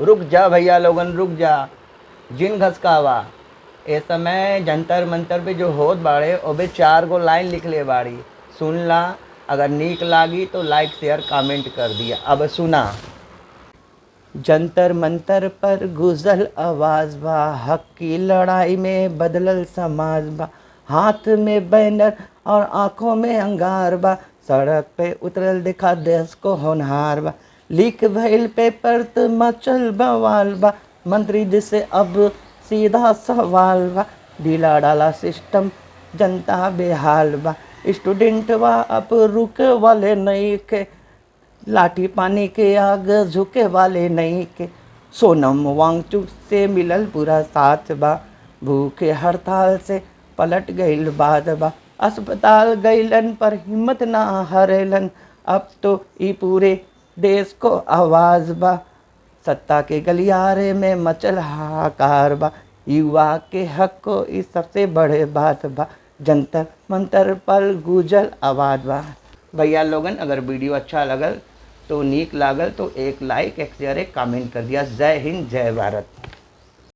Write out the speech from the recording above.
रुक जा भैया लोगन रुक जा, जिन घसकावा ए समय जंतर मंतर पे जो होत बाड़े ओबे 4 गो लाइन लिखले बाड़ी, सुन ला। अगर नीक लागी तो लाइक शेयर कमेंट कर दिया। अब सुना। जंतर मंतर पर गुजल आवाज बा, हक की लड़ाई में बदलल समाज बा। हाथ में बैनर और आंखों में अंगार बा, सड़क पे उतरल दिखा देश को होनहार बा। लीक भइल पेपर त मचल बवाल बा, मंत्री जी से अब सीधा सवाल बा। ढीला डाला सिस्टम जनता बेहाल बा, स्टूडेंट बा अब रुके वाले नहीं के, लाठी पानी के आग झुके वाले नहीं के। सोनम वांगचुक से मिलल पूरा साथ बा, भूखे हड़ताल से पलट गईल बात बा। अस्पताल गईलन पर हिम्मत ना हरेलन, अब तो ई पूरे देश को आवाज बा। सत्ता के गलियारे में मचल हाहाकार बा, युवा के हक को ई सबसे बड़े बात बा। जंतर मंतर पर गुजल आवाज बा। भैया लोगन अगर वीडियो अच्छा लगल तो नीक लागल तो एक लाइक एक शेयर एक कमेंट कर दिया। जय हिंद जय भारत।